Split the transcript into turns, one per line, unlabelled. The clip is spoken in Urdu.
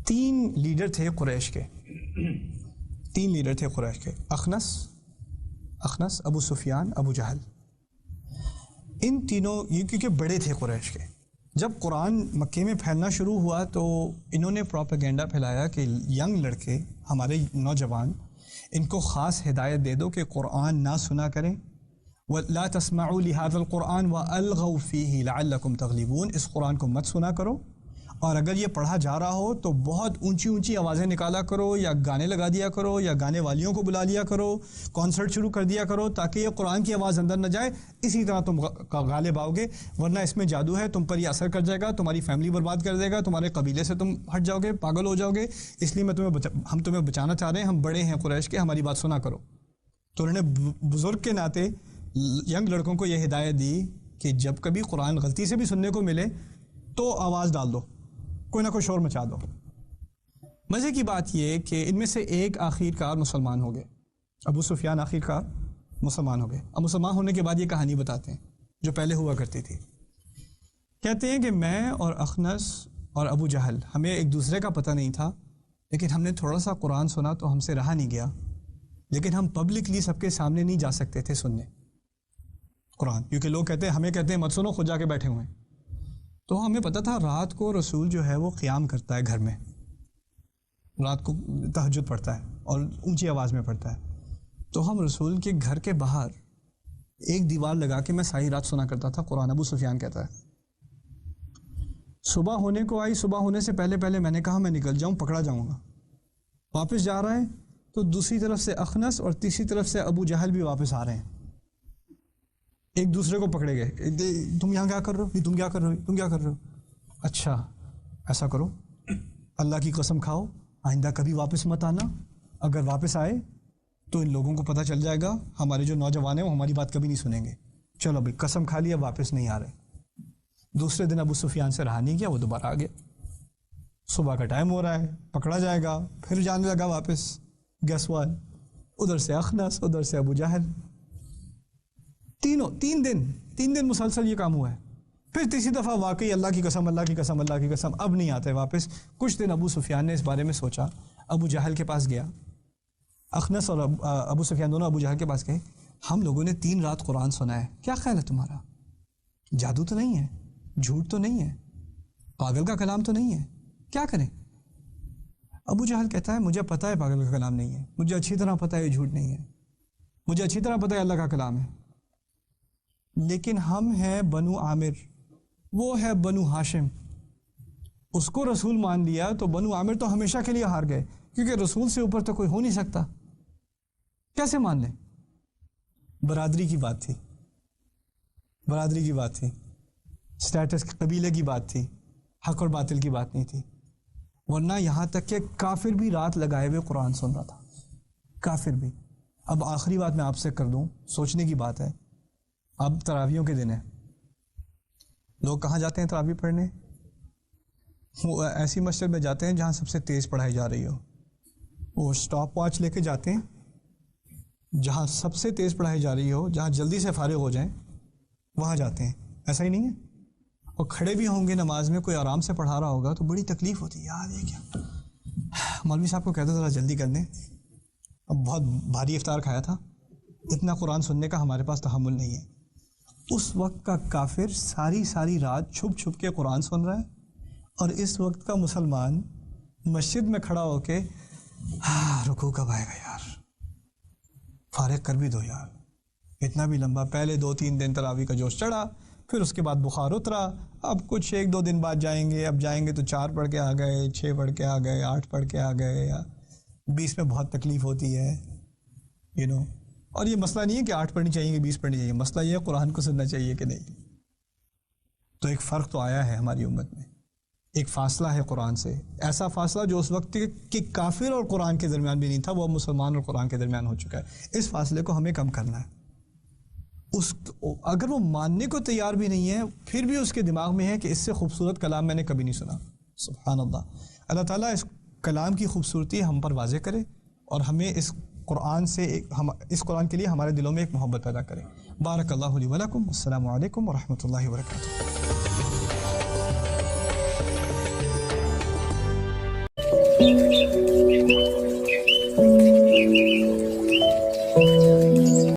تین لیڈر تھے قریش کے، تین لیڈر تھے قریش کے، اخنس، ابو سفیان، ابو جہل۔ ان تینوں یہ کیونکہ بڑے تھے قریش کے، جب قرآن مکے میں پھیلنا شروع ہوا تو انہوں نے پروپیگنڈا پھیلایا کہ ینگ لڑکے، ہمارے نوجوان، ان کو خاص ہدایت دے دو کہ قرآن نہ سنا کریں، وَلَا تَسْمَعُوا لِهَذَا الْقُرْآنِ وَأَلْغَوْا فِيهِ لَعَلَّكُمْ تَغْلِبُونَ، اس قرآن کو مت سنا کرو، اور اگر یہ پڑھا جا رہا ہو تو بہت اونچی اونچی آوازیں نکالا کرو، یا گانے لگا دیا کرو، یا گانے والیوں کو بلا لیا کرو، کانسرٹ شروع کر دیا کرو، تاکہ یہ قرآن کی آواز اندر نہ جائے، اسی طرح تم غالب آؤ گے، ورنہ اس میں جادو ہے، تم پر یہ اثر کر جائے گا، تمہاری فیملی برباد کر دے گا، تمہارے قبیلے سے تم ہٹ جاؤ گے، پاگل ہو جاؤ گے، اس لیے ہم تمہیں بچانا چاہ رہے ہیں، ہم بڑے ہیں قریش کے، ہماری بات سنا کرو۔ تو انہوں نے بزرگ کے ناطے ینگ لڑکوں کو یہ ہدایت دی کہ جب کبھی قرآن غلطی سے بھی سننے کو ملے تو آواز ڈال دو، کوئی نہ کوئی شور مچا دو۔ مزے کی بات یہ کہ ان میں سے ایک آخر کار مسلمان ہو گئے، ابو سفیان آخر کار مسلمان ہو گئے۔ اب مسلمان ہونے کے بعد یہ کہانی بتاتے ہیں جو پہلے ہوا کرتی تھی۔ کہتے ہیں کہ میں اور اخنس اور ابو جہل، ہمیں ایک دوسرے کا پتہ نہیں تھا، لیکن ہم نے تھوڑا سا قرآن سنا تو ہم سے رہا نہیں گیا، لیکن ہم پبلکلی سب کے سامنے نہیں جا سکتے تھے سننے قرآن، کیونکہ لوگ ہمیں کہتے ہیں مت سنو، خود جا کے بیٹھے ہوئے ہیں۔ تو ہمیں پتہ تھا رات کو رسول جو ہے وہ قیام کرتا ہے گھر میں، رات کو تہجد پڑھتا ہے اور اونچی آواز میں پڑھتا ہے، تو ہم رسول کے گھر کے باہر ایک دیوار لگا کے میں ساری رات سنا کرتا تھا قرآن۔ ابو سفیان کہتا ہے صبح ہونے کو آئی، صبح ہونے سے پہلے میں نے کہا میں نکل جاؤں، پکڑا جاؤں گا۔ واپس جا رہا ہے تو دوسری طرف سے اخنس اور تیسری طرف سے ابو جہل بھی واپس آ رہے ہیں، ایک دوسرے کو پکڑے گئے، تم یہاں کیا کر رہے ہو، تم کیا کر رہے ہو، تم کیا کر رہے ہو؟ اچھا ایسا کرو، اللہ کی قسم کھاؤ آئندہ کبھی واپس مت آنا، اگر واپس آئے تو ان لوگوں کو پتہ چل جائے گا ہمارے جو نوجوان ہیں وہ ہماری بات کبھی نہیں سنیں گے، چلو بھائی قسم کھا لیا، واپس نہیں آ رہے۔ دوسرے دن ابو سفیان سے رہا نہیں گیا، وہ دوبارہ آ گیا، صبح کا ٹائم ہو رہا ہے، پکڑا جائے گا، پھر جانے لگا واپس، گیس وان، ادھر سے اخنس، ادھر سے ابو جہل، تین دن مسلسل یہ کام ہوا ہے۔ پھر تیسری دفعہ واقعی اللہ کی قسم، اب نہیں آتے واپس۔ کچھ دن ابو سفیان نے اس بارے میں سوچا، ابو جہل کے پاس گیا، اخنس اور ابو سفیان دونوں ابو جہل کے پاس گئے، ہم لوگوں نے 3 رات قرآن سنا ہے، کیا خیال ہے تمہارا؟ جادو تو نہیں ہے، جھوٹ تو نہیں ہے، پاگل کا کلام تو نہیں ہے، کیا کریں؟ ابو جہل کہتا ہے مجھے پتہ ہے پاگل کا کلام نہیں ہے، مجھے اچھی طرح پتہ ہے یہ جھوٹ نہیں ہے، مجھے اچھی طرح پتہ ہے اللہ کا کلام ہے، لیکن ہم ہیں بنو عامر، وہ ہے بنو ہاشم، اس کو رسول مان لیا تو بنو عامر تو ہمیشہ کے لیے ہار گئے، کیونکہ رسول سے اوپر تو کوئی ہو نہیں سکتا، کیسے مان لیں؟ برادری کی بات تھی، سٹیٹس قبیلے کی بات تھی، حق اور باطل کی بات نہیں تھی، ورنہ یہاں تک کہ کافر بھی رات لگائے ہوئے قرآن سن رہا تھا، کافر بھی۔ اب آخری بات میں آپ سے کر دوں، سوچنے کی بات ہے، اب تراویحوں کے دن ہے، لوگ کہاں جاتے ہیں تراویح پڑھنے؟ وہ ایسی مسجد میں جاتے ہیں جہاں سب سے تیز پڑھائی جا رہی ہو، وہ سٹاپ واچ لے کے جاتے ہیں، جہاں سب سے تیز پڑھائی جا رہی ہو، جہاں جلدی سے فارغ ہو جائیں وہاں جاتے ہیں، ایسا ہی نہیں ہے؟ اور کھڑے بھی ہوں گے نماز میں، کوئی آرام سے پڑھا رہا ہوگا تو بڑی تکلیف ہوتی ہے، یار یہ کیا، مولوی صاحب کو کہہ دو ذرا جلدی کر دیں، اب بہت بھاری افطار کھایا تھا، اتنا قرآن سننے کا ہمارے پاس تحمل نہیں ہے۔ اس وقت کا کافر ساری رات چھپ کے قرآن سن رہا ہے، اور اس وقت کا مسلمان مسجد میں کھڑا ہو کے رکوع کب آئے گا یار، فارغ کر بھی دو یار، اتنا بھی لمبا، پہلے 2-3 دن تراویح کا جوش چڑھا، پھر اس کے بعد بخار اترا، اب کچھ 1-2 دن بعد جائیں گے، اب جائیں گے تو 4 پڑھ کے آ گئے، 6 پڑھ کے آ گئے، 8 پڑھ کے آ گئے، یا 20 میں بہت تکلیف ہوتی ہے، اور یہ مسئلہ نہیں ہے کہ 8 پڑھنی چاہیے کہ 20 پڑھنی چاہیے، مسئلہ یہ ہے قرآن کو سننا چاہیے کہ نہیں۔ تو ایک فرق تو آیا ہے ہماری امت میں، ایک فاصلہ ہے قرآن سے، ایسا فاصلہ جو اس وقت کے کافر اور قرآن کے درمیان بھی نہیں تھا، وہ مسلمان اور قرآن کے درمیان ہو چکا ہے۔ اس فاصلے کو ہمیں کم کرنا ہے۔ اگر وہ ماننے کو تیار بھی نہیں ہے، پھر بھی اس کے دماغ میں ہے کہ اس سے خوبصورت کلام میں نے کبھی نہیں سنا۔ سبحان اللہ، اللہ تعالیٰ اس کلام کی خوبصورتی ہم پر واضح کرے، اور ہمیں اس قرآن کے لیے ہمارے دلوں میں ایک محبت پیدا کرے۔ بارک اللہ لی و لکم، السلام علیکم ورحمۃ اللہ وبرکاتہ۔
ہے.